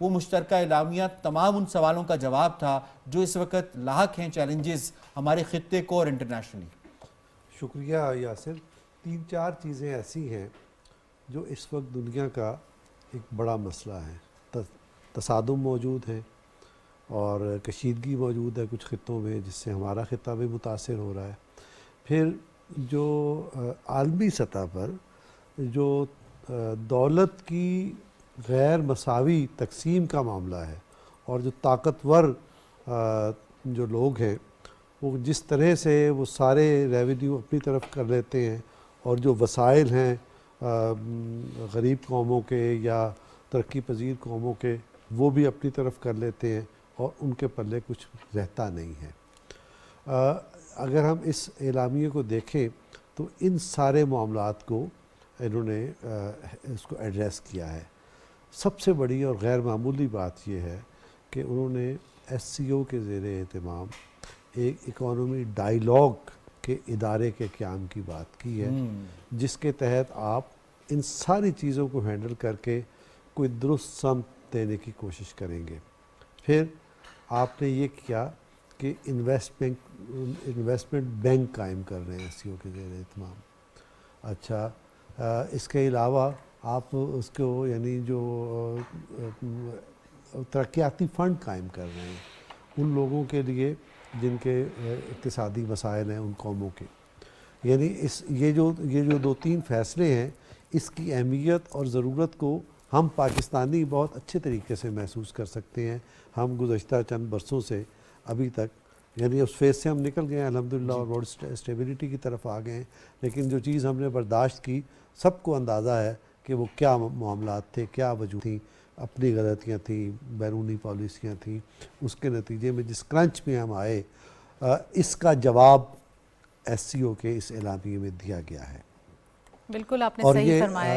وہ مشترکہ اعلامیہ تمام ان سوالوں کا جواب تھا جو اس وقت لاحق ہیں چیلنجز ہمارے خطے کو اور انٹرنیشنلی. شکریہ یاسر. 3-4 چیزیں ایسی ہیں جو اس وقت دنیا کا ایک بڑا مسئلہ ہے. تصادم موجود ہیں اور کشیدگی موجود ہے کچھ خطوں میں جس سے ہمارا خطہ بھی متاثر ہو رہا ہے. پھر جو عالمی سطح پر جو دولت کی غیر مساوی تقسیم کا معاملہ ہے اور جو طاقتور جو لوگ ہیں وہ جس طرح سے وہ سارے ریونیو اپنی طرف کر لیتے ہیں اور جو وسائل ہیں غریب قوموں کے یا ترقی پذیر قوموں کے وہ بھی اپنی طرف کر لیتے ہیں اور ان کے پلے کچھ رہتا نہیں ہے. اگر ہم اس اعلامیے کو دیکھیں تو ان سارے معاملات کو انہوں نے اس کو ایڈریس کیا ہے. سب سے بڑی اور غیر معمولی بات یہ ہے کہ انہوں نے SCO کے زیر اہتمام ایک اکانومی ڈائیلاگ کے ادارے کے قیام کی بات کی ہے جس کے تحت آپ ان ساری چیزوں کو ہینڈل کر کے کوئی درست سمت دینے کی کوشش کریں گے. پھر آپ نے یہ کیا کہ انویسٹمنٹ بینک قائم کر رہے ہیں SCO کے زیر اہتمام. اچھا اس کے علاوہ آپ اس کو یعنی جو ترقیاتی فنڈ قائم کر رہے ہیں ان لوگوں کے لیے جن کے اقتصادی مسائل ہیں ان قوموں کے. یعنی یہ جو 2-3 فیصلے ہیں اس کی اہمیت اور ضرورت کو ہم پاکستانی بہت اچھے طریقے سے محسوس کر سکتے ہیں. ہم گزشتہ چند برسوں سے ابھی تک یعنی اس فیز سے ہم نکل گئے ہیں الحمدللہ اور بہت اسٹیبلٹی کی طرف آ گئے ہیں. لیکن جو چیز ہم نے برداشت کی سب کو اندازہ ہے کہ وہ کیا معاملات تھے, کیا وجوہ تھیں, اپنی غلطیاں تھیں, بیرونی پالیسیاں تھیں. اس کے نتیجے میں جس کرنچ میں ہم آئے اس کا جواب SCO کے اس اعلامیے میں دیا گیا ہے. بالکل آپ نے صحیح فرمایا.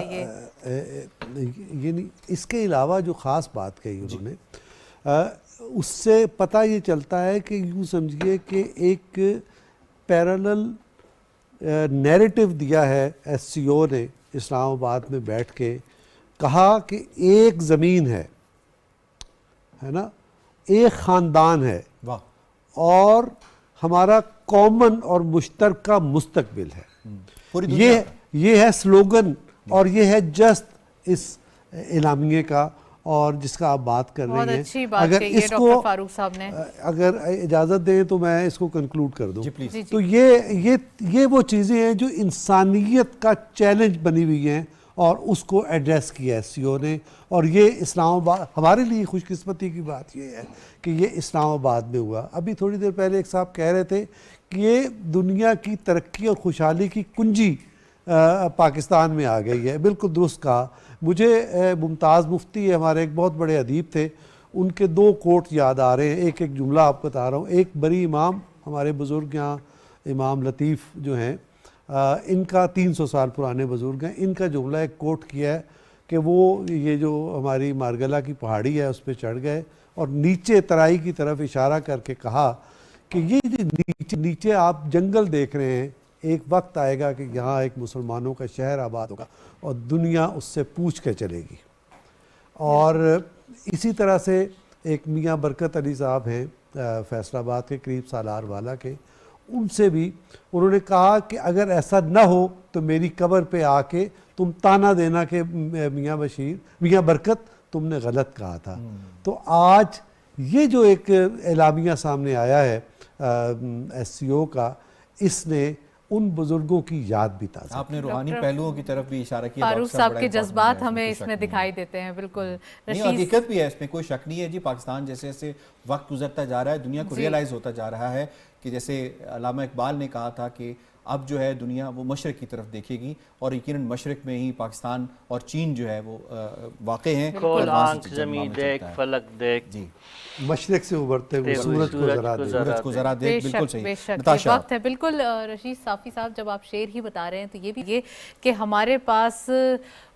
یہ اس کے علاوہ جو خاص بات کہی انہوں نے اس سے پتہ یہ چلتا ہے کہ یوں سمجھیے کہ ایک پیرالل نیریٹو دیا ہے SCO نے اسلام آباد میں بیٹھ کے. کہا کہ ایک زمین ہے نا, ایک خاندان ہے اور ہمارا کامن اور مشترکہ مستقبل ہے. یہ ہے سلوگن اور یہ ہے جسٹ اس اعلامیے کا اور جس کا آپ بات کر رہی ہیں. اگر اس کو اگر اجازت دیں تو میں اس کو کنکلوڈ کر دوں. تو یہ وہ چیزیں ہیں جو انسانیت کا چیلنج بنی ہوئی ہیں اور اس کو ایڈریس کیا SCO نے. اور یہ اسلام آباد ہمارے لیے خوش قسمتی کی بات یہ ہے کہ یہ اسلام آباد میں ہوا. ابھی تھوڑی دیر پہلے ایک صاحب کہہ رہے تھے کہ یہ دنیا کی ترقی اور خوشحالی کی کنجی پاکستان میں آ گئی ہے. بالکل درست کہا. مجھے ممتاز مفتی ہمارے ایک بہت بڑے ادیب تھے, ان کے 2 کوٹ یاد آ رہے ہیں. ایک جملہ آپ کو بتا رہا ہوں. ایک بری امام ہمارے بزرگ یہاں امام لطیف جو ہیں ان کا 300 سال پرانے بزرگ ہیں. ان کا جملہ ایک کوٹ کیا ہے کہ وہ یہ جو ہماری مارگلہ کی پہاڑی ہے اس پہ چڑھ گئے اور نیچے ترائی کی طرف اشارہ کر کے کہا کہ یہ نیچے آپ جنگل دیکھ رہے ہیں, ایک وقت آئے گا کہ یہاں ایک مسلمانوں کا شہر آباد ہوگا اور دنیا اس سے پوچھ کے چلے گی. اور اسی طرح سے ایک میاں برکت علی صاحب ہیں فیصل آباد کے قریب سالار والا کے, ان سے بھی انہوں نے کہا کہ اگر ایسا نہ ہو تو میری قبر پہ آ کے تم تانا دینا کہ میاں برکت تم نے غلط کہا تھا. تو آج یہ جو ایک اعلامیہ سامنے آیا ہے SCO کا, اس نے ان بزرگوں کی یاد بھی تازہ. آپ نے روحانی پہلوؤں کی طرف بھی اشارہ کیا. فاروق صاحب کے جذبات ہمیں اس میں دکھائی دیتے ہیں. بالکل حقیقت بھی ہے, اس میں کوئی شک نہیں ہے جی. پاکستان جیسے جیسے وقت گزرتا جا رہا ہے دنیا کو ریئلائز ہوتا جا رہا ہے کہ جیسے علامہ اقبال نے کہا تھا کہ اب جو ہے دنیا وہ مشرق کی طرف دیکھے گی اور یقیناً مشرق میں ہی پاکستان اور چین جو ہے وہ واقع ہیں. کھول آنکھ زمین دیکھ فلک دیکھ, جی مشرق سے ابھرتے ہوئے سورج کو ذرا دیکھ. بالکل صحیح وقت ہے. بالکل رشید صافی صاحب, جب آپ شعر ہی بتا رہے ہیں تو یہ بھی یہ کہ ہمارے پاس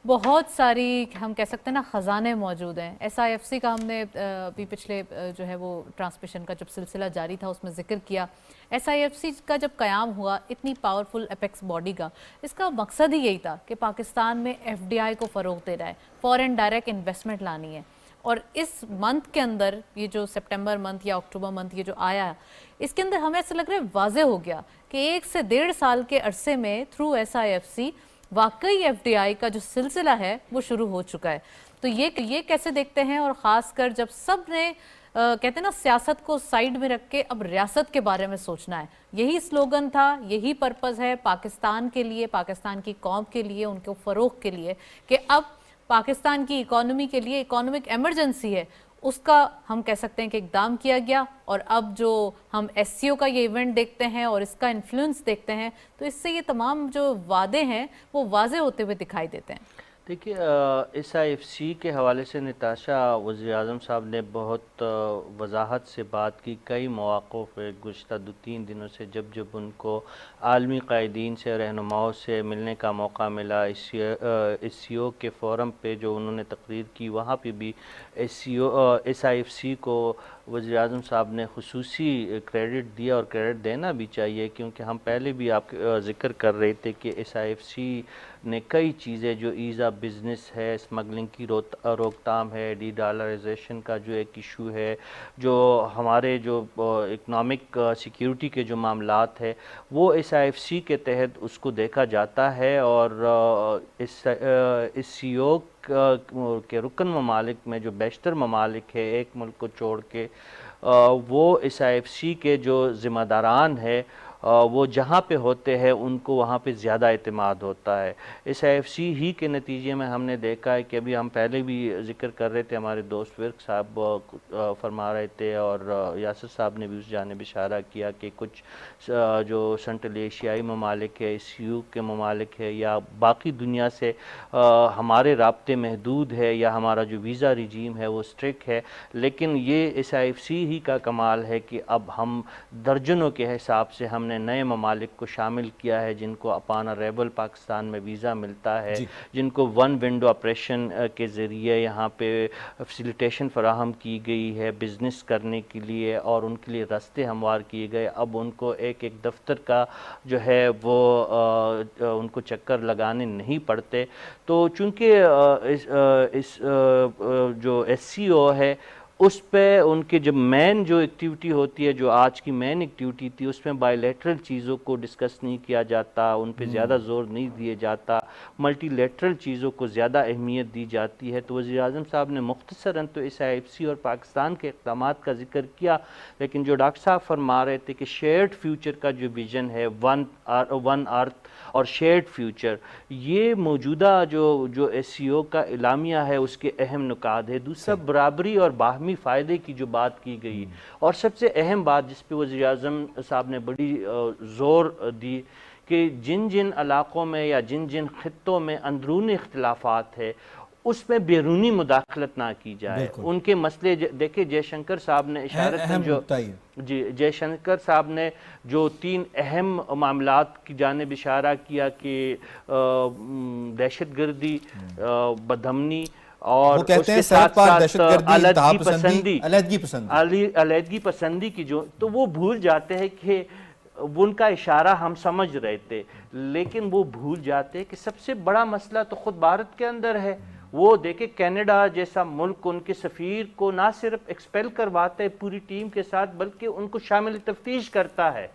بہت ساری ہم کہہ سکتے ہیں نا خزانے موجود ہیں. SIFC کا ہم نے ابھی پچھلے جو ہے وہ ٹرانسمیشن کا جب سلسلہ جاری تھا اس میں ذکر کیا. SIFC کا جب قیام ہوا اتنی پاورفل اپیکس باڈی کا, اس کا مقصد ہی یہی تھا کہ پاکستان میں FDI کو فروغ دے رہا ہے, فورن ڈائریکٹ انویسٹمنٹ لانی ہے. اور اس منتھ کے اندر یہ جو سپٹمبر منتھ یا اکتوبر منتھ یہ جو آیا اس کے اندر ہمیں ایسا لگ رہا ہے واضح ہو گیا کہ 1 سے 1.5 سال کے عرصے میں تھرو SIFC واقعی FDI کا جو سلسلہ ہے وہ شروع ہو چکا ہے. تو یہ کیسے دیکھتے ہیں, اور خاص کر جب سب نے کہتے ہیں نا سیاست کو سائیڈ میں رکھ کے اب ریاست کے بارے میں سوچنا ہے, یہی سلوگن تھا, یہی پرپز ہے پاکستان کے لیے, پاکستان کی قوم کے لیے, ان کے فروغ کے لیے, کہ اب پاکستان کی اکانومی کے لیے اکانومک ایمرجنسی ہے, اس کا ہم کہہ سکتے ہیں کہ اقدام کیا گیا. اور اب جو ہم SCO کا یہ ایونٹ دیکھتے ہیں اور اس کا انفلوئنس دیکھتے ہیں تو اس سے یہ تمام جو وعدے ہیں وہ واضح ہوتے ہوئے دکھائی دیتے ہیں. دیکھیے SIFC کے حوالے سے نتاشا وزیر اعظم صاحب نے بہت وضاحت سے بات کی. کئی مواقع پہ گزشتہ 2-3 دنوں سے جب ان کو عالمی قائدین سے, رہنماؤں سے ملنے کا موقع ملا, SCO کے فورم پہ جو انہوں نے تقریر کی وہاں پہ بھی SIFC کو وزیر اعظم صاحب نے خصوصی کریڈٹ دیا, اور کریڈٹ دینا بھی چاہیے کیونکہ ہم پہلے بھی آپ ذکر کر رہے تھے کہ SIFC نے کئی چیزیں جو ایز آف بزنس ہے, اسمگلنگ کی روک تھام ہے, ڈی ڈالرائزیشن کا جو ایک ایشو ہے, جو ہمارے جو اکنامک سیکیورٹی کے جو معاملات ہے وہ SIFC کے تحت اس کو دیکھا جاتا ہے. اور اس CO کے رکن ممالک میں جو بیشتر ممالک ہے ایک ملک کو چھوڑ کے, وہ SIFC کے جو ذمہ داران ہے وہ جہاں پہ ہوتے ہیں ان کو وہاں پہ زیادہ اعتماد ہوتا ہے. SIFC ہی کے نتیجے میں ہم نے دیکھا ہے کہ ابھی ہم پہلے بھی ذکر کر رہے تھے, ہمارے دوست ورک صاحب فرما رہے تھے اور یاسر صاحب نے بھی اس جانب اشارہ کیا کہ کچھ جو سنٹرل ایشیائی ممالک ہے, SCO کے ممالک ہے, یا باقی دنیا سے ہمارے رابطے محدود ہے, یا ہمارا جو ویزا ریجیم ہے وہ اسٹرکٹ ہے. لیکن یہ SIFC ہی کا کمال ہے کہ اب ہم درجنوں کے حساب سے ہم نے نئے ممالک کو شامل کیا ہے جن کو اپان ریبل پاکستان میں ویزا ملتا ہے, جن کو ون ونڈو آپریشن کے ذریعے یہاں پہ فیسیلیٹیشن فراہم کی گئی ہے بزنس کرنے کے لیے, اور ان کے لیے راستے ہموار کیے گئے. اب ان کو ایک دفتر کا جو ہے وہ ان کو چکر لگانے نہیں پڑتے. تو چونکہ اس جو SCO ہے اس پہ ان کے جب مین جو ایکٹیویٹی ہوتی ہے, جو آج کی مین ایکٹیویٹی تھی, اس میں بائی لیٹرل چیزوں کو ڈسکس نہیں کیا جاتا, ان پہ زیادہ زور نہیں دیے جاتا, ملٹی لیٹرل چیزوں کو زیادہ اہمیت دی جاتی ہے. تو وزیر اعظم صاحب نے مختصراً تو SIFC اور پاکستان کے اقدامات کا ذکر کیا, لیکن جو ڈاکٹر صاحب فرما رہے تھے کہ شیئرڈ فیوچر کا جو ویژن ہے, ون ارتھ اور شیئرڈ فیوچر, یہ موجودہ جو SCO کا اعلامیہ ہے اس کے اہم نکات ہے. دوسرا برابری اور باہمی فائدے کی جو بات کی گئی, اور سب سے اہم بات جس پہ وزیر اعظم صاحب نے بڑی زور دی کہ جن علاقوں میں یا جن خطوں میں اندرونی اختلافات ہے اس میں بیرونی مداخلت نہ کی جائے. ان کے مسئلے دیکھیں, جے شنکر صاحب نے جے شنکر صاحب نے جو 3 اہم معاملات کی جانب اشارہ کیا کہ دہشت گردی, بدامنی اور اس کے ساتھ علیحدگی پسندی کی جو, تو وہ بھول جاتے ہیں کہ ان کا اشارہ ہم سمجھ رہے تھے, لیکن وہ بھول جاتے ہیں کہ سب سے بڑا مسئلہ تو خود بھارت کے اندر ہے. وہ دیکھیں کینیڈا جیسا ملک ان کے سفیر کو نہ صرف ایکسپیل کرواتا ہے پوری ٹیم کے ساتھ, بلکہ ان کو شامل تفتیش کرتا ہے,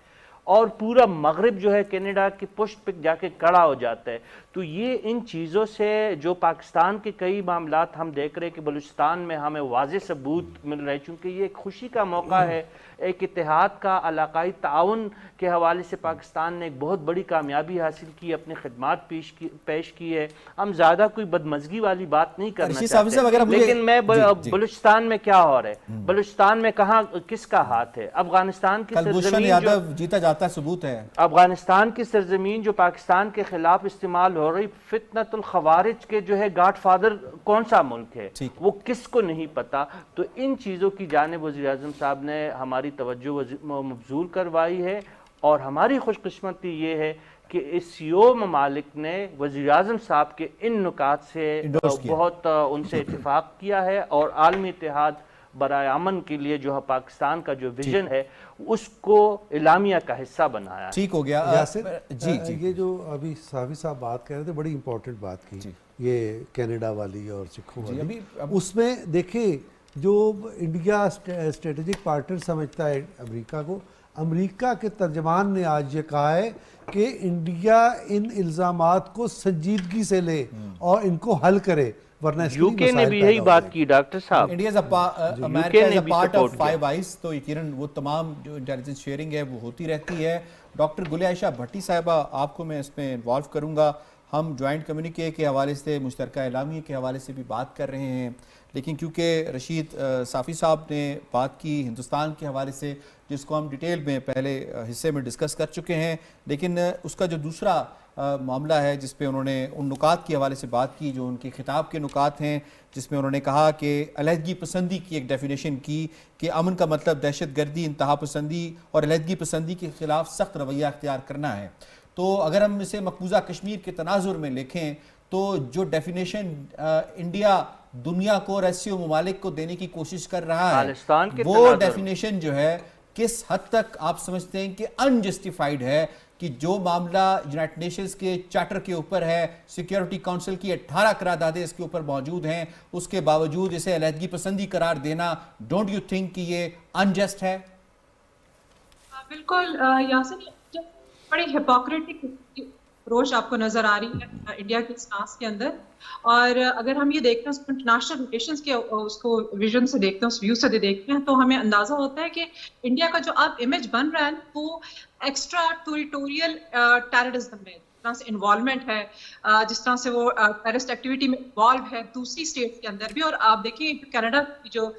اور پورا مغرب جو ہے کینیڈا کی پشت پہ جا کے کھڑا ہو جاتا ہے. تو یہ ان چیزوں سے جو پاکستان کے کئی معاملات ہم دیکھ رہے ہیں کہ بلوچستان میں ہمیں واضح ثبوت مل رہے ہیں, چونکہ یہ ایک خوشی کا موقع ہے, ایک اتحاد کا, علاقائی تعاون کے حوالے سے پاکستان نے ایک بہت بڑی کامیابی حاصل کی, اپنی خدمات پیش کی ہے. ہم زیادہ کوئی بدمزگی والی بات نہیں کرنا چاہتے, لیکن میں بلوچستان میں کیا ہو رہا ہے, بلوچستان میں کہاں کس کا ہاتھ ہے. افغانستان کی سرزمین جیتا جاتا ثبوت ہے, افغانستان کی سرزمین جو پاکستان کے خلاف استعمال ہو رہی, فتنۃ الخوارج کے جو ہے گاڈ فادر کون سا ملک ہے وہ کس کو نہیں پتا. تو ان چیزوں کی جانب وزیر اعظم صاحب نے ہماری توجہ مبذول کروائی ہے, اور ہماری خوش قسمتی یہ ہے کہ SCO ممالک نے وزیر اعظم صاحب کے ان نکات سے بہت ان سے اتفاق کیا ہے, اور عالمی اتحاد برائے امن کے لیے جو ہے پاکستان کا جو ویژن ہے اس کو اعلامیہ کا حصہ بنایا ہے۔ ٹھیک ہو گیا یاسر، جی جی یہ جو ابھی صحافی صاحب بات کر رہے تھے بڑی امپورٹنٹ بات کی، یہ کینیڈا والی اور سکھوں والی، اس میں دیکھیں جو انڈیا اسٹریٹجک پارٹنر سمجھتا ہے امریکہ کو، امریکہ کے ترجمان نے آج یہ کہا ہے کہ انڈیا ان الزامات کو سنجیدگی سے لے اور ان کو حل کرے، ورنہ اس یو کے نے بھی یہی بات کی ڈاکٹر صاحب، India America is a part of five eyes, تو یقیناً وہ تمام جو انٹیلیجنس شیئرنگ ہے وہ ہوتی رہتی ہے۔ ڈاکٹر گل عائشہ بھٹی صاحبہ، آپ کو میں اس میں انوالو کروں گا۔ ہم جوائنٹ کمیونیکے کے حوالے سے، مشترکہ اعلامیے کے حوالے سے بھی بات کر رہے ہیں، لیکن کیونکہ رشید صافی صاحب نے بات کی ہندوستان کے حوالے سے، جس کو ہم ڈیٹیل میں پہلے حصے میں ڈسکس کر چکے ہیں، لیکن اس کا جو دوسرا معاملہ ہے جس پہ انہوں نے ان نکات کے حوالے سے بات کی جو ان کے خطاب کے نکات ہیں، جس میں انہوں نے کہا کہ علیحدگی پسندی کی ایک ڈیفینیشن کی کہ امن کا مطلب دہشت گردی، انتہا پسندی اور علیحدگی پسندی کے خلاف سخت رویہ اختیار کرنا ہے۔ تو اگر ہم اسے مقبوضہ کشمیر کے تناظر میں لکھیں تو جو ڈیفینیشن انڈیا دنیا کو اور ایسے ممالک کو دینے کی کوشش کر رہا ہے، وہ ڈیفینیشن جو ہے کس حد تک آپ سمجھتے ہیں کہ انجسٹیفائیڈ ہے کہ جو معاملہ یونائٹڈ نیشنز کے چارٹر کے اوپر ہے، سیکیورٹی کونسل کی 18 قراردادیں اس کے اوپر موجود ہیں، اس کے باوجود اسے علیحدگی پسندی قرار دینا، ڈونٹ یو تھنک کہ یہ انجسٹ ہے؟ بالکل یاسر، بڑی ہپوکریٹک اپروچ آپ کو نظر آ رہی ہے انڈیا کے اسٹانس کے اندر، اور اگر ہم یہ دیکھتے ہیں اس کو انٹرنیشنل ریلیشنز کے اس کو ویژن سے دیکھتے ہیں، اس ویو سے دیکھتے ہیں، تو ہمیں اندازہ ہوتا ہے کہ انڈیا کا جو اب امیج بن رہا ہے وہ ایکسٹرا ٹیریٹوریل ٹیررزم میں جس طرح سے انوالومنٹ ہے، جس طرح سے وہ ٹیررسٹ ایکٹیویٹی میں انوالو ہے دوسری اسٹیٹس کے اندر بھی۔ اور آپ دیکھیں کینیڈا کی جو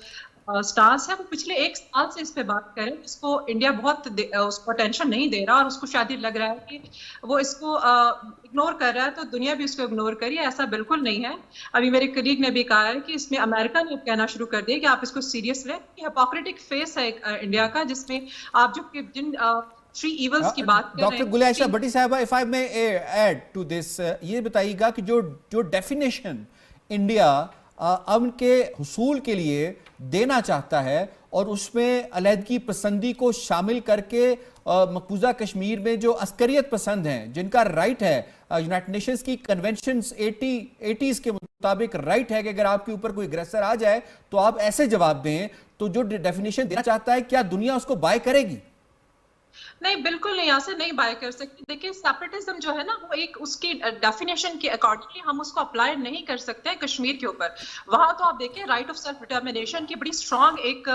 سٹارز ہے وہ پچھلے ایک سال سے اس پہ بات کریں، اس کو انڈیا بہت اس کو اٹینشن نہیں دے رہا، اور اس کو شاید لگ رہا ہے کہ وہ اس کو اگنور کر رہا ہے تو دنیا بھی اس کو اگنور کری۔ ایسا بالکل نہیں ہے۔ ابھی میرے کلیگ نے بھی کہا ہے کہ اس میں امریکہ نے کہنا شروع کر دیا کہ آپ اس کو سیریس لیں۔ ہپوکریٹک فیس ہے انڈیا کا، جس میں آپ جن تھری ایولز کی بات کر رہے ہیں۔ ڈاکٹر گل عائشہ بھٹی صاحبہ، if I may add to this، یہ بتائیے گا کہ جو ڈیفینیشن انڈیا امن کے حصول کے لیے دینا چاہتا ہے اور اس میں علیحدگی پسندی کو شامل کر کے مقبوضہ کشمیر میں جو عسکریت پسند ہیں، جن کا رائٹ ہے، یونائٹڈ نیشنز کی کنونشنز 80s کے مطابق رائٹ ہے کہ اگر آپ کے اوپر کوئی اگریسر آ جائے تو آپ ایسے جواب دیں، تو جو ڈیفینیشن دینا چاہتا ہے کیا دنیا اس کو بائے کرے گی؟ نہیں، بالکل نہیں، ایسے نہیں بائی کر سکتے۔ دیکھیں سیپریٹزم جو ہے نا وہ ایک اس کی ڈیفینیشن کے اکارڈنگلی ہم اس کو اپلائی نہیں کر سکتے ہیں کشمیر کے اوپر۔ وہاں تو آپ دیکھیں رائٹ آف سیلف ڈٹرمنیشن کی بڑی اسٹرانگ ایک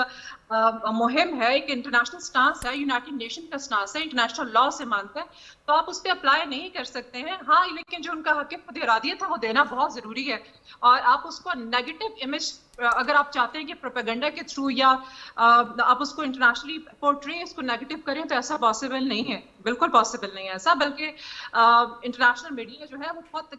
مہم ہے، ایک انٹرنیشنل سٹانس ہے، یونائٹڈ نیشن کا سٹانس ہے، انٹرنیشنل لا سے مانتا ہے، تو آپ اس پہ اپلائی نہیں کر سکتے ہیں۔ ہاں، لیکن جو ان کا حق خود ارادیت ہے وہ دینا بہت ضروری ہے، اور آپ اس کو نیگیٹو امیج اگر آپ چاہتے ہیں کہ پروپیگنڈا کے تھرو یا آپ اس کو انٹرنیشنلی پورٹری اس کو نیگیٹو کریں تو ایسا پاسبل نہیں ہے، بالکل پاسبل نہیں ہے ایسا، بلکہ انٹرنیشنل میڈیا جو ہے وہ بہت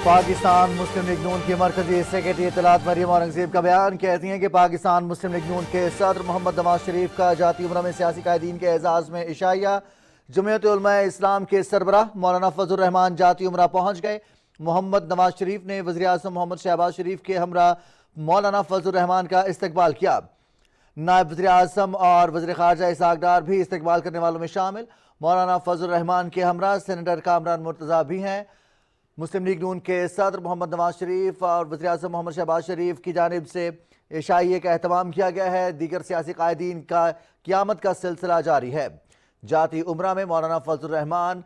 پاکستان مسلم لیگ نون کی مرکزی سیکرٹری اطلاعات مریم اورنگزیب کا بیان، کہتی ہیں کہ پاکستان مسلم لیگ نون کے صدر محمد نواز شریف کا جاتی عمرہ میں سیاسی قائدین کے اعزاز میں عشائیہ۔ جمعیت علماء اسلام کے سربراہ مولانا فضل الرحمان جاتی عمرہ پہنچ گئے۔ محمد نواز شریف نے وزیراعظم محمد شہباز شریف کے ہمراہ مولانا فضل الرحمان کا استقبال کیا۔ نائب وزیر اعظم اور وزیر خارجہ اسحاق ڈار بھی استقبال کرنے والوں میں شامل۔ مولانا فضل الرحمان کے ہمراہ سینیٹر کامران مرتضیٰ بھی ہیں۔ مسلم لیگ نون کے صدر محمد نواز شریف اور وزیر اعظم محمد شہباز شریف کی جانب سے عشائیے کا اہتمام کیا گیا ہے۔ دیگر سیاسی قائدین کا قیامت کا سلسلہ جاری ہے۔ جاتی عمرہ میں مولانا فضل الرحمان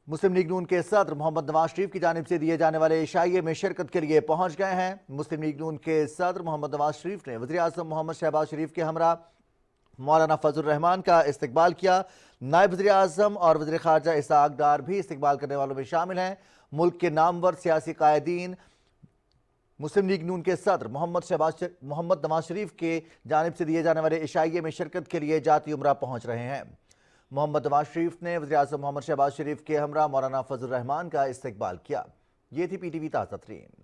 مسلم لیگ نون کے صدر محمد نواز شریف کی جانب سے دیے جانے والے عشائیے میں شرکت کے لیے پہنچ گئے ہیں۔ مسلم لیگ نون کے صدر محمد نواز شریف نے وزیر اعظم محمد شہباز شریف کے ہمراہ مولانا فضل الرحمان کا استقبال کیا۔ نائب وزیر اعظم اور وزیر خارجہ اسحاق ڈار بھی استقبال کرنے والوں میں شامل ہیں۔ ملک کے نامور سیاسی قائدین مسلم لیگ نون کے صدر محمد نواز شریف کے جانب سے دیے جانے والے عشائیے میں شرکت کے لیے جاتی عمرہ پہنچ رہے ہیں۔ محمد نواز شریف نے وزیر اعظم محمد شہباز شریف کے ہمراہ مولانا فضل الرحمان کا استقبال کیا۔ یہ تھی پی ٹی وی تازہ ترین۔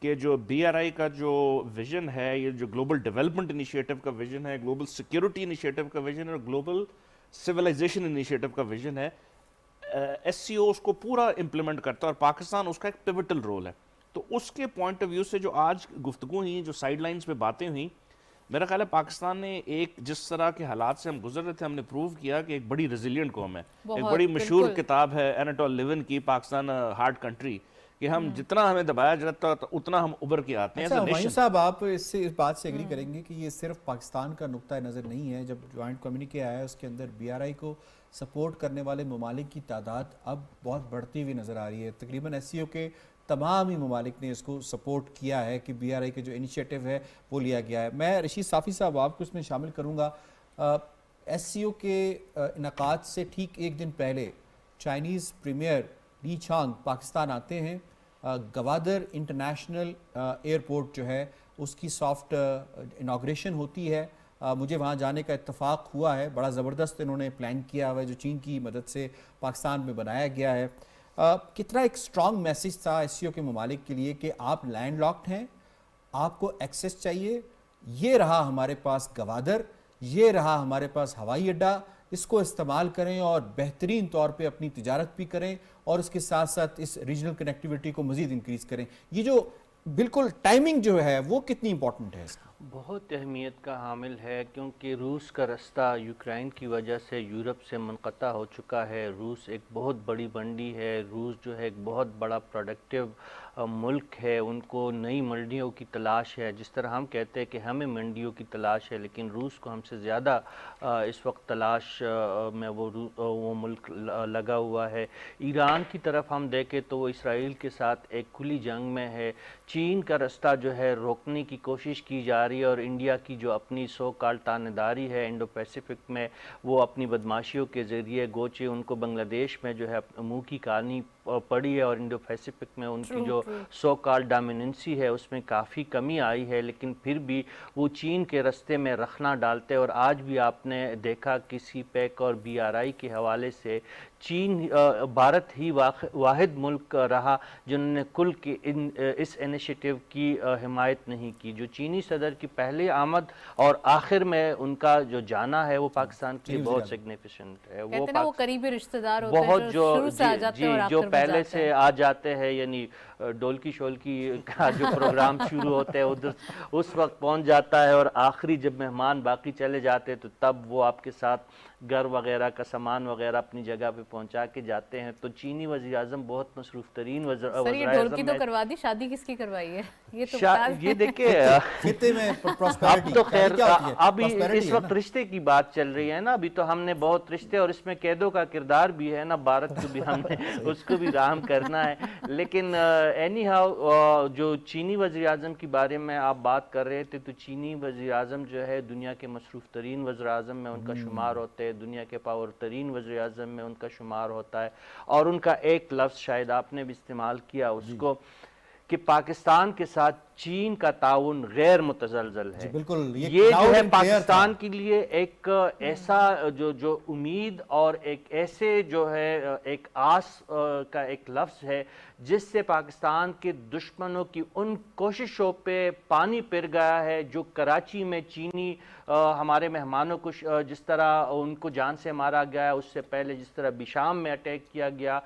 کہ جو BRI کا جو ویژن ہے, یہ جو گلوبل ڈیولپمنٹ انیشیٹو کا ویژن ہے, گلوبل سیکیورٹی انیشیٹو کا ویژن ہے اور گلوبل سویلائزیشن انیشیٹو کا ویژن ہے, SCO اس کو پورا امپلیمنٹ کرتا ہے اور پاکستان اس کا ایک پیوٹل رول ہے. تو اس کے پوائنٹ آف ویو سے جو آج گفتگو ہوئی, جو سائیڈ لائنز پہ باتیں ہوئیں, میرا خیال ہے پاکستان نے ایک جس طرح کے حالات سے ہم گزر رہے تھے, ہم نے پروو کیا کہ ایک بڑی ریزیلینٹ قوم ہے. ایک بڑی مشہور کتاب ہے ایناٹول لیون کی, پاکستان ہارڈ کنٹری, کہ ہم جتنا ہمیں دبایا جاتا ہے اتنا ہم ابھر کے آتے ہیں. ہمایوں صاحب, آپ اس بات سے ایگری کریں گے کہ یہ صرف پاکستان کا نقطہ نظر نہیں ہے. جب جوائنٹ کمیونیکے آیا ہے اس کے اندر BRI کو سپورٹ کرنے والے ممالک کی تعداد اب بہت بڑھتی ہوئی نظر آ رہی ہے. تقریباً SCO کے تمام ہی ممالک نے اس کو سپورٹ کیا ہے کہ BRI کے جو انیشیٹو ہے وہ لیا گیا ہے. میں رشید صافی صاحب آپ کو اس میں شامل کروں گا. SCO کے انعقاد سے ٹھیک ایک دن پہلے چائنیز پریمیئر لی چانگ پاکستان آتے ہیں. گوادر انٹرنیشنل ایئرپورٹ جو ہے اس کی سافٹ اناگریشن ہوتی ہے. مجھے وہاں جانے کا اتفاق ہوا ہے. بڑا زبردست انہوں نے پلان کیا ہوا ہے جو چین کی مدد سے پاکستان میں بنایا گیا ہے. کتنا ایک اسٹرانگ میسیج تھا SCO کے ممالک کے لیے کہ آپ لینڈ لاکڈ ہیں, آپ کو ایکسیس چاہیے, یہ رہا ہمارے پاس گوادر, یہ رہا ہمارے پاس ہوائی اڈا, اس کو استعمال کریں اور بہترین طور پہ اپنی تجارت بھی کریں اور اس کے ساتھ ساتھ اس ریجنل کنیکٹیوٹی کو مزید انکریز کریں. یہ جو بالکل ٹائمنگ جو ہے وہ کتنی امپورٹنٹ ہے اس کا؟ بہت اہمیت کا حامل ہے, کیونکہ روس کا رستہ یوکرائن کی وجہ سے یورپ سے منقطع ہو چکا ہے. روس ایک بہت بڑی منڈی ہے, روس جو ہے ایک بہت بڑا پروڈکٹیو ملک ہے, ان کو نئی منڈیوں کی تلاش ہے. جس طرح ہم کہتے ہیں کہ ہمیں منڈیوں کی تلاش ہے, لیکن روس کو ہم سے زیادہ اس وقت تلاش میں وہ ملک لگا ہوا ہے. ایران کی طرف ہم دیکھیں تو وہ اسرائیل کے ساتھ ایک کھلی جنگ میں ہے. چین کا رستہ جو ہے روکنے کی کوشش کی جا رہی ہے, اور انڈیا کی جو اپنی سو کال تانیداری ہے انڈو پیسیفک میں, وہ اپنی بدماشیوں کے ذریعے, گوچے ان کو بنگلہ دیش میں جو ہے منہ کی کہانی پڑی ہے, اور انڈو پیسیفک میں ان کی جو سو کال ڈومیننسی ہے اس میں کافی کمی آئی ہے, لیکن پھر بھی وہ چین کے رستے میں رخنا ڈالتے. اور آج بھی آپ نے دیکھا کہ سی پیک اور BRI کے حوالے سے چین, بھارت ہی واحد ملک رہا جنہوں نے کل کی اس انیشیٹو کی حمایت نہیں کی. جو چینی صدر کی پہلی آمد اور آخر میں ان کا جو جانا ہے وہ پاکستان کے لیے بہت سگنیفیشنٹ ہے. وہ قریبی رشتہ دار ہوتے ہیں جو شروع سے آ جاتے ہیں اور آخر میں پہلے سے آ جاتے ہیں, یعنی ڈولکی شولکی کا جو پروگرام شروع ہوتا ہے ادھر اس وقت پہنچ جاتا ہے, اور آخری جب مہمان باقی چلے جاتے ہیں تو تب وہ آپ کے ساتھ گھر وغیرہ کا سامان وغیرہ اپنی جگہ پہ پہنچا کے جاتے ہیں. تو چینی وزیر اعظم بہت مصروف ترین وزیر اعظم ہے. ڈولکی تو کروا دی, شادی کس کی کروائی ہے یہ دیکھیں, اب تو خیر اب اس وقت رشتے کی بات چل رہی ہے نا, ابھی تو ہم نے بہت رشتے, اور اس میں قیدوں کا کردار بھی ہے نا, بھارت کو بھی ہم نے اس کو بھی رحم کرنا ہے. لیکن اینی ہاؤ, جو چینی وزیر اعظم کے بارے میں آپ بات کر رہے تھے, تو چینی وزیر اعظم جو ہے دنیا کے مصروف ترین وزیر اعظم میں ان کا شمار ہوتے ہیں, دنیا کے پاور ترین وزیر اعظم میں ان کا شمار ہوتا ہے. اور ان کا ایک لفظ شاید آپ نے بھی استعمال کیا اس کو, کہ پاکستان کے ساتھ چین کا تعاون غیر متزلزل ہے. یہ جو ہے پاکستان کے لیے ایک ایسا جو امید اور ایک ایسے جو ہے ایک آس کا ایک لفظ ہے جس سے پاکستان کے دشمنوں کی ان کوششوں پہ پانی پھر گیا ہے, جو کراچی میں چینی ہمارے مہمانوں کو جس طرح ان کو جان سے مارا گیا, اس سے پہلے جس طرح بشام میں اٹیک کیا گیا.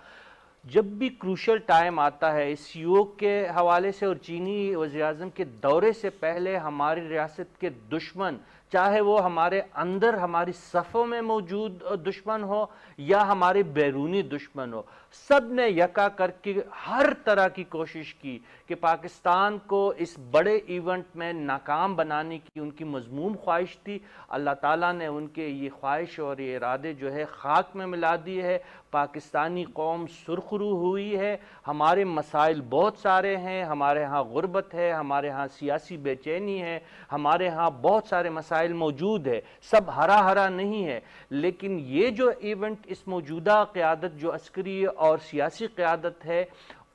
جب بھی کروشل ٹائم آتا ہے SCO کے حوالے سے اور چینی وزیر اعظم کے دورے سے پہلے, ہماری ریاست کے دشمن, چاہے وہ ہمارے اندر ہماری صفوں میں موجود دشمن ہو یا ہمارے بیرونی دشمن ہو, سب نے یکا کر کے ہر طرح کی کوشش کی کہ پاکستان کو اس بڑے ایونٹ میں ناکام بنانے کی ان کی مذموم خواہش تھی. اللہ تعالیٰ نے ان کے یہ خواہش اور یہ ارادے جو ہے خاک میں ملا دی ہے. پاکستانی قوم سرخرو ہوئی ہے. ہمارے مسائل بہت سارے ہیں, ہمارے ہاں غربت ہے, ہمارے ہاں سیاسی بے چینی ہے, ہمارے ہاں بہت سارے مسائل موجود ہے, سب ہرا ہرا نہیں ہے. لیکن یہ جو ایونٹ, اس موجودہ قیادت جو عسکری اور سیاسی قیادت ہے,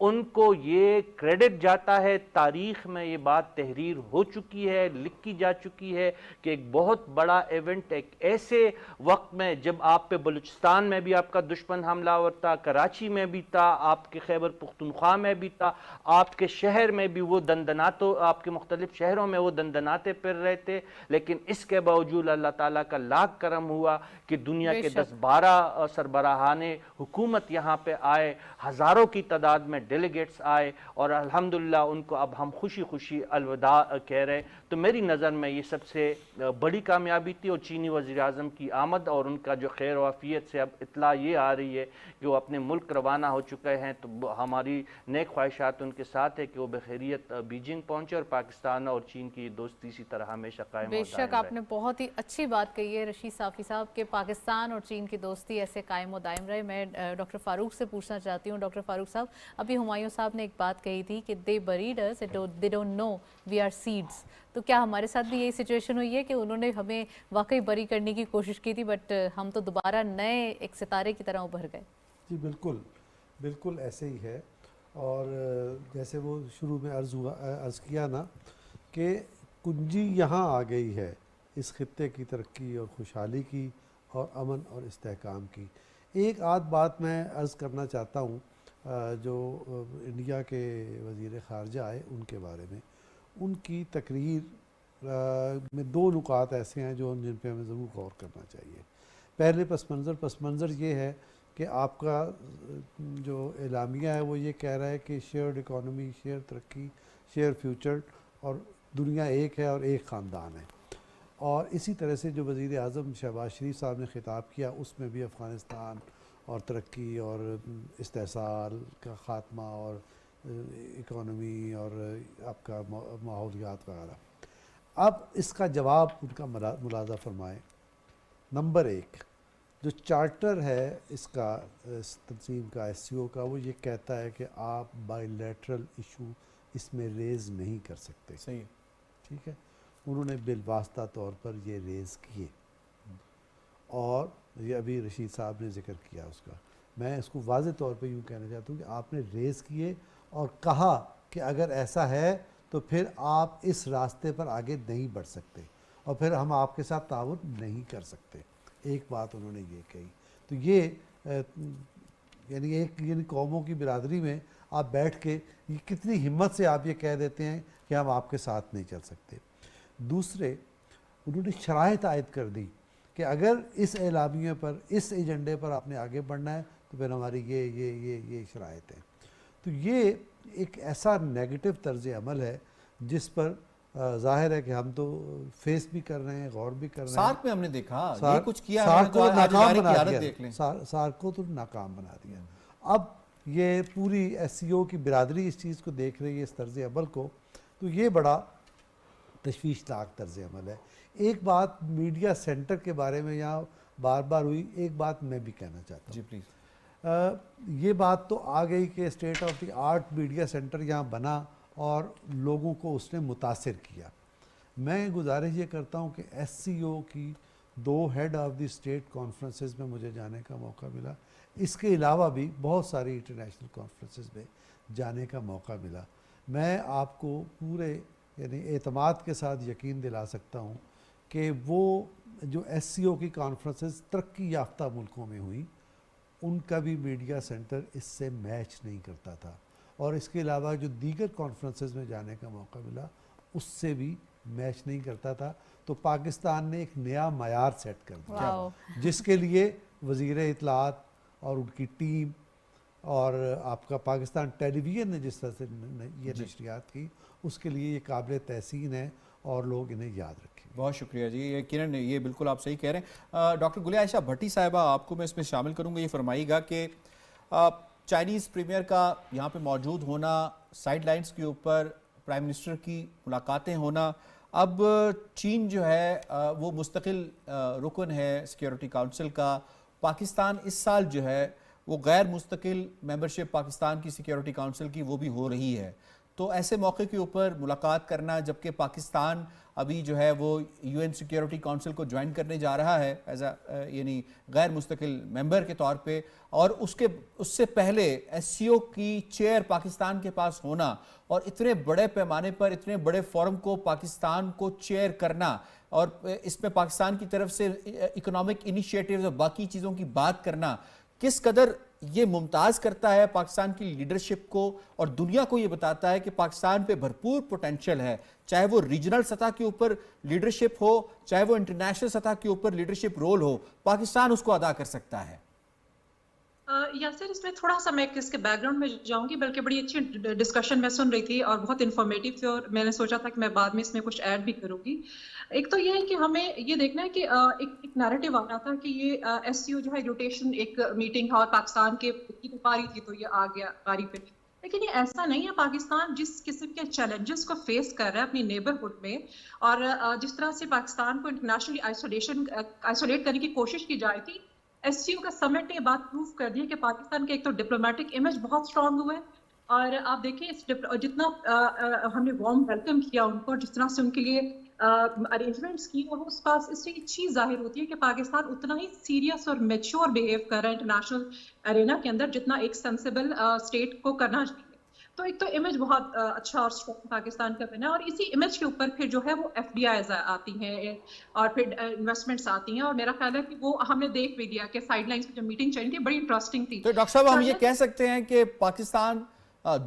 ان کو یہ کریڈٹ جاتا ہے. تاریخ میں یہ بات تحریر ہو چکی ہے, لکھی جا چکی ہے کہ ایک بہت بڑا ایونٹ ایک ایسے وقت میں جب آپ پہ بلوچستان میں بھی آپ کا دشمن حملہ آور تھا, کراچی میں بھی تھا, آپ کے خیبر پختونخوا میں بھی تھا, آپ کے شہر میں بھی وہ دندناتوں, آپ کے مختلف شہروں میں وہ دندناتے پھر رہے تھے, لیکن اس کے باوجود اللہ تعالیٰ کا لاکھ کرم ہوا کہ دنیا کے 10-12 سربراہان حکومت یہاں پہ آئے, ہزاروں کی تعداد میں ڈیلیگیٹس آئے, اور الحمدللہ ان کو اب ہم خوشی خوشی الوداع کہہ رہے. تو میری نظر میں یہ سب سے بڑی کامیابی تھی, اور چینی وزیر اعظم کی آمد اور ان کا جو خیر و عافیت سے اب اطلاع یہ آ رہی ہے کہ وہ اپنے ملک روانہ ہو چکے ہیں, تو ہماری نیک خواہشات ان کے ساتھ ہے کہ وہ بخیریت بیجنگ پہنچے اور پاکستان اور چین کی دوستی اسی طرح ہمیشہ قائم بے شک آپ نے بہت ہی اچھی بات کہی ہے رشید صافی صاحب کہ پاکستان اور چین کی دوستی ایسے قائم و دائم رہے. میں ڈاکٹر فاروق سے پوچھنا چاہتی ہوں. ڈاکٹر فاروق صاحب, ابھی ہمایوں صاحب نے ایک بات کہی تھی کہ they buried us, they don't know we are seeds. تو کیا ہمارے ساتھ بھی یہی سچویشن ہوئی ہے کہ انہوں نے ہمیں واقعی بری کرنے کی کوشش کی تھی, بٹ ہم تو دوبارہ نئے ایک ستارے کی طرح ابھر گئے؟ جی بالکل بالکل ایسے ہی ہے. اور جیسے وہ شروع میں عرض کیا نا کہ کنجی یہاں آ گئی ہے اس خطے کی ترقی اور خوشحالی کی اور امن اور استحکام کی. ایک آدھ بات میں عرض کرنا چاہتا ہوں جو انڈیا کے وزیر خارجہ آئے ان کے بارے میں. ان کی تقریر میں 2 نکات ایسے ہیں جن پہ ہمیں ضرور غور کرنا چاہیے. پہلے پس منظر یہ ہے کہ آپ کا جو اعلامیہ ہے وہ یہ کہہ رہا ہے کہ شیئرڈ اکانومی, شیئر ترقی, شیئر فیوچر, اور دنیا ایک ہے اور ایک خاندان ہے. اور اسی طرح سے جو وزیر اعظم شہباز شریف صاحب نے خطاب کیا اس میں بھی افغانستان اور ترقی اور استحصال کا خاتمہ اور اکانومی اور آپ کا ماحولیات وغیرہ. اب اس کا جواب ان کا ملاحظہ فرمائیں. نمبر 1 جو چارٹر ہے اس کا, اس تنظیم کا, ایس سی او کا, وہ یہ کہتا ہے کہ آپ بائی لیٹرل ایشو اس میں ریز نہیں کر سکتے. صحیح, ٹھیک ہے. انہوں نے بالواسطہ طور پر یہ ریز کیے, اور یہ ابھی رشید صاحب نے ذکر کیا اس کا. میں اس کو واضح طور پہ یوں کہنا چاہتا ہوں کہ آپ نے ریز کیے اور کہا کہ اگر ایسا ہے تو پھر آپ اس راستے پر آگے نہیں بڑھ سکتے اور پھر ہم آپ کے ساتھ تعاون نہیں کر سکتے. ایک بات انہوں نے یہ کہی. تو یہ یعنی قوموں کی برادری میں آپ بیٹھ کے یہ کتنی ہمت سے آپ یہ کہہ دیتے ہیں کہ ہم آپ کے ساتھ نہیں چل سکتے. دوسرے انہوں نے شرائط عائد کر دی کہ اگر اس اعلامیے پر, اس ایجنڈے پر آپ نے آگے بڑھنا ہے تو پھر ہماری یہ شرائط ہیں. تو یہ ایک ایسا نیگیٹو طرز عمل ہے جس پر ظاہر ہے کہ ہم تو فیس بھی کر رہے ہیں, غور بھی کر رہے ہیں. سارک میں ہم نے دیکھا یہ کچھ کیا ہے تو ناکام بنا دیا, سارک کو تو ناکام بنا دیا. اب یہ پوری ایس سی او کی برادری اس چیز کو دیکھ رہی ہے, اس طرز عمل کو, تو یہ بڑا تشویشناک طرز عمل ہے. ایک بات میڈیا سینٹر کے بارے میں یہاں بار بار ہوئی, ایک بات میں بھی کہنا چاہتا ہوں. جی پلیز. یہ بات تو آ گئی کہ state of the art media centre یہاں بنا اور لوگوں کو اس نے متاثر کیا. میں گزارش یہ کرتا ہوں کہ ایس سی او کی 2 head of the state conferences میں مجھے جانے کا موقع ملا. اس کے علاوہ بھی بہت ساری انٹرنیشنل کانفرنسز میں جانے کا موقع ملا. میں آپ کو پورے اعتماد کے ساتھ یقین دلا سکتا ہوں کہ وہ جو ایس سی او کی کانفرنسز ترقی یافتہ ملکوں میں ہوئیں ان کا بھی میڈیا سینٹر اس سے میچ نہیں کرتا تھا. اور اس کے علاوہ جو دیگر کانفرنسز میں جانے کا موقع ملا اس سے بھی میچ نہیں کرتا تھا. تو پاکستان نے ایک نیا معیار سیٹ کر دیا جس کے لیے وزیر اطلاعات اور ان کی ٹیم اور آپ کا پاکستان ٹیلی ویژن نے جس طرح سے یہ نشریات کی, اس کے لیے یہ قابل تحسین ہے اور لوگ انہیں یاد رکھیں. بہت شکریہ جی. یہ کرن, یہ بالکل آپ صحیح کہہ رہے ہیں. ڈاکٹر گل عائشہ بھٹی صاحبہ, آپ کو میں اس میں شامل کروں گا. یہ فرمائیے گا کہ چائنیز پریمیئر کا یہاں پہ موجود ہونا, سائیڈ لائنز کے اوپر پرائم منسٹر کی ملاقاتیں ہونا, اب چین جو ہے وہ مستقل رکن ہے سیکیورٹی کاؤنسل کا, پاکستان اس سال جو ہے وہ غیر مستقل ممبرشپ پاکستان کی سیکیورٹی کاؤنسل کی وہ بھی ہو رہی ہے. تو ایسے موقع کے اوپر ملاقات کرنا، جبکہ پاکستان ابھی جو ہے وہ یو این سیکیورٹی کونسل کو جوائن کرنے جا رہا ہے یعنی غیر مستقل ممبر کے طور پہ، اور اس سے پہلے ایس سی او کی چیئر پاکستان کے پاس ہونا اور اتنے بڑے پیمانے پر اتنے بڑے فورم کو پاکستان کو چیئر کرنا، اور اس میں پاکستان کی طرف سے اکنامک انیشیٹیوز اور باقی چیزوں کی بات کرنا، کس قدر یہ ممتاز کرتا ہے پاکستان کی لیڈرشپ کو اور دنیا کو یہ بتاتا ہے کہ پاکستان پہ بھرپور پوٹینشل ہے، چاہے وہ ریجنل سطح کے اوپر لیڈرشپ ہو، چاہے وہ انٹرنیشنل سطح کے اوپر لیڈرشپ رول ہو، پاکستان اس کو ادا کر سکتا ہے۔ یاسر، اس میں تھوڑا سا میں اس کے بیک گراؤنڈ میں جاؤں گی، بلکہ بڑی اچھی ڈسکشن میں سن رہی تھی اور بہت انفارمیٹیو تھی، اور میں نے سوچا تھا کہ میں بعد میں اس میں کچھ ایڈ بھی کروں گی۔ ایک تو یہ ہے کہ ہمیں یہ دیکھنا ہے کہ ایک نیریٹو آ رہا تھا کہ یہ ایس سی او جو ہے روٹیشن ایک میٹنگ ہے اور پاکستان کی پاری تھی تو یہ آ گیا پاری پہ، لیکن یہ ایسا نہیں ہے۔ پاکستان جس قسم کے چیلنجز کو فیس کر رہا ہے اپنی نیبرہڈ میں، اور جس طرح سے پاکستان کو انٹرنیشنلی آئسولیٹ کرنے کی کوشش کی جائے تھی، ایس سی او کا سمٹ نے یہ بات پروف کر دی ہے کہ پاکستان کا ایک تو ڈپلومیٹک امیج بہت اسٹرانگ ہوا ہے، اور آپ دیکھیں جتنا ہم نے وارم ویلکم کیا ان کو، جس طرح سے ان کے لیے ارینجمنٹس کی، اور اس پاس اس سے ایک چیز ظاہر ہوتی ہے کہ پاکستان اتنا ہی سیریس اور میچور بیہیو کر رہا ہے انٹرنیشنل ارینا کے اندر جتنا ایک سینسیبل اسٹیٹ کو کرنا چاہیے۔ تو ایک تو امیج بہت اچھا اور اسٹرانگ پاکستان کا بنا ہے، اور اسی امیج کے اوپر پھر جو ہے وہ ایف ڈی آئیز آتی ہیں اور پھر انویسٹمنٹس آتی ہیں، اور میرا خیال ہے کہ وہ ہم نے دیکھ بھی لیا کہ سائڈ لائنس پہ جو میٹنگ چلی تھی بڑی انٹرسٹنگ تھی۔ تو ڈاکٹر صاحب ہم یہ کہہ سکتے ہیں کہ پاکستان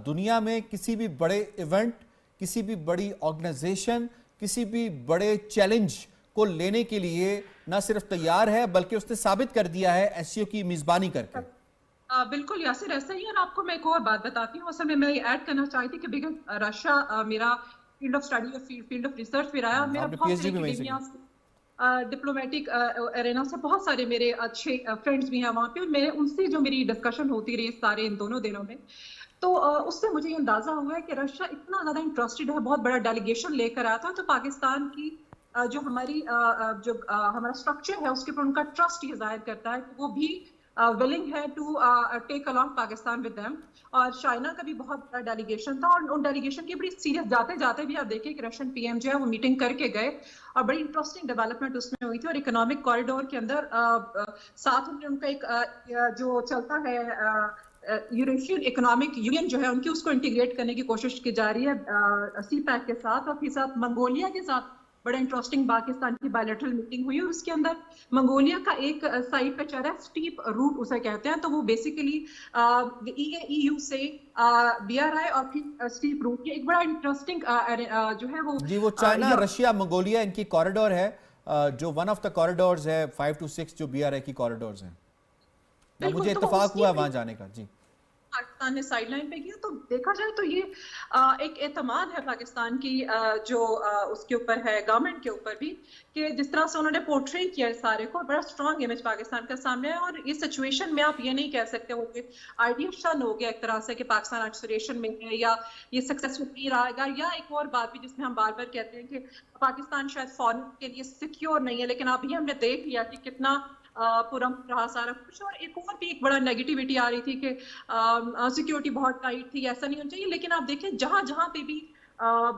دنیا میں کسی بھی بڑے ایونٹ، کسی بھی بڑی آرگنائزیشن، کسی بھی بڑے چیلنج کو لینے کے لیے نہ صرف تیار ہے بلکہ اس نے ثابت کر دیا ہے ایس سی او کی میزبانی کر کے۔ بالکل یاسر، ایسا ہی ہے، اور آپ کو میں ایک اور بات بتاتی ہوں، اصل میں میں یہ ایڈ کرنا چاہتی تھی کہ بیکاز رشیا میرا فیلڈ آف اسٹڈی اور فیلڈ آف ریسرچ بھی رہا ہے، میرا بہت سارے ڈپلومیٹک ارینا سے بہت سارے میرے اچھے فرینڈز بھی ہیں وہاں پہ، اور میں ان سے جو میری ڈسکشن ہوتی رہی سارے ان دونوں دنوں میں، تو اس سے مجھے یہ اندازہ ہوا ہے کہ رشیا اتنا زیادہ انٹرسٹڈ ہے، بہت بڑا ڈیلیگیشن لے کر آیا تھا، تو پاکستان کی جو ہمارا اسٹرکچر ہے اس کے اوپر ان کا ٹرسٹ یہ ظاہر کرتا ہے کہ وہ بھی willing ہے to take along Pakistan with them۔ اور چائنا کا بھی بہت بڑا ڈیلیگیشن تھا، اور ان ڈیلیگیشن کی بڑی سیریس جاتے جاتے بھی آپ دیکھیں کہ رشین پی ایم جو ہے وہ میٹنگ کر کے گئے، اور بڑی انٹرسٹنگ ڈیولپمنٹ اس میں ہوئی تھی، اور اکنامک کوریڈور کے اندر ساتھ ان کا ایک جو چلتا ہے یوریشین اکنامک یونین جو ہے ان کی اس کو انٹیگریٹ کرنے کی کوشش کی جا رہی ہے سی پیک کے ساتھ، اور پھر ساتھ منگولیا کے ساتھ بڑا انٹرسٹنگ پاکستان کی بائیلیٹرل میٹنگ ہوئی، اور اس کے اندر منگولیا کا ایک سائٹ پہ چل رہا ہے اسٹیپ روٹ اسے کہتے ہیں، تو وہ بیسیکلی ای یو سے بی آر آئی اور پھر اسٹیپ روٹ کی ایک بڑا انٹرسٹنگ جو ہے وہ جی وہ چائنا رشیا منگولیا ان کی کوریڈور ہے، جو ون آف دا کوریڈورز ہے 5 to 6 جو بی آر آئی کی کوریڈورز ہیں، مجھے اتفاق ہوا وہاں جانے کا۔ جی پاکستان نے سائڈ لائن پہ کیا، تو دیکھا جائے تو یہ ایک اعتماد ہے پاکستان کی جو اس کے اوپر ہے گورنمنٹ کے اوپر بھی، کہ جس طرح سے انہوں نے پورٹری کیا سارے کو، بڑا اسٹرانگ امیج پاکستان کا سامنے ہے، اور اس سچویشن میں آپ یہ نہیں کہہ سکتے ہو کہ آئیڈیا شن ہو گیا ایک طرح سے کہ پاکستان آئسولیشن میں ہے یا یہ سکسیسفل نہیں رہے گا، یا ایک اور بات بھی جس میں ہم بار بار کہتے ہیں کہ پاکستان شاید فارن کے لیے سیکیور نہیں ہے، لیکن ابھی ہم نے دیکھ لیا کہ کتنا پورم رہا سارا کچھ، اور ایک اور بھی ایک بڑا نیگیٹیوٹی آ رہی تھی کہ سیکیورٹی بہت ٹائٹ تھی، ایسا نہیں ہونا چاہیے، لیکن آپ دیکھیں جہاں جہاں پہ بھی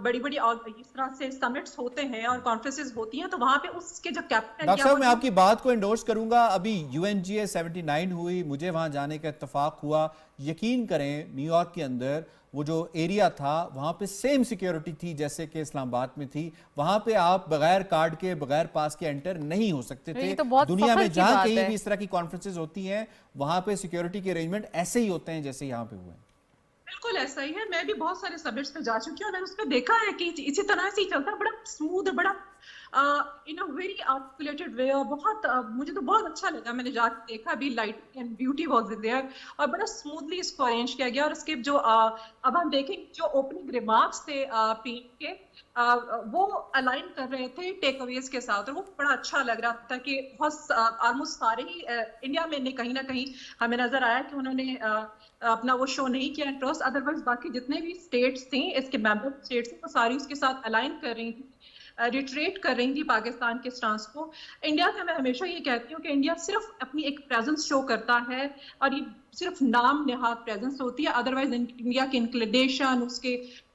بڑی بڑی اس طرح سے سمٹس ہوتے ہیں اور کانفرنسز ہوتی ہیں، تو وہاں پہ اس کے جو کیپٹن، ڈاکٹر صاحب میں آپ کی بات کو انڈورس کروں گا، ابھی یو این جی اے 79 ہوئی، مجھے وہاں جانے کا اتفاق ہوا، یقین کریں نیو یارک کے اندر وہ جو ایریا تھا وہاں پہ سیم سیکیورٹی تھی جیسے کہ اسلام آباد میں تھی، وہاں پہ آپ بغیر کارڈ کے بغیر پاس کے انٹر نہیں ہو سکتے تھے۔ دنیا میں جہاں کہیں بھی اس طرح کی کانفرنسز ہوتی ہیں وہاں پہ سیکیورٹی کے ارینجمنٹ ایسے ہی ہوتے ہیں جیسے یہاں پہ ہوئے ہیں۔ بالکل ایسا ہی ہے، میں بھی بہت سارے سبجیکٹس پہ جا چکی ہوں، میں نے اس پہ دیکھا ہے کہ اسی طرح سے ہی چلتا ہے، بڑا اسموتھ، بڑا ان اے ویری آرٹیکولیٹڈ وے، اور بہت مجھے تو بہت اچھا لگا، میں نے جا کے دیکھا بھی، light and beauty was there, اور بڑا اسموتھلی اس کو ارینج کیا گیا، اور اس کے جو اب ہم دیکھیں جو اوپننگ ریمارکس تھے پین کے وہ الائن کر رہے تھے ٹیک اویز کے ساتھ، اور وہ بڑا اچھا لگ رہا تھا کہ بہت آلموسٹ سارے ہی انڈیا میں نے کہیں نہ کہیں ہمیں نظر آیا کہ انہوں نے اپنا وہ شو نہیں کیا انٹرسٹ، ادروائز باقی جتنے بھی اسٹیٹس تھیں اس کے ممبر اسٹیٹس تھیں وہ ساری اس کے ساتھ الائن کر رہی تھیں، ریٹریٹ کر رہی تھی پاکستان کے سٹانس کو۔ انڈیا کا میں ہمیشہ یہ کہتی ہوں کہ انڈیا صرف اپنی ایک پریزنس شو کرتا ہے، اور یہ صرف نام نہاد پریزنس ہوتی ہے، ادروائز انڈیا کے انکلیڈیشن، اس کے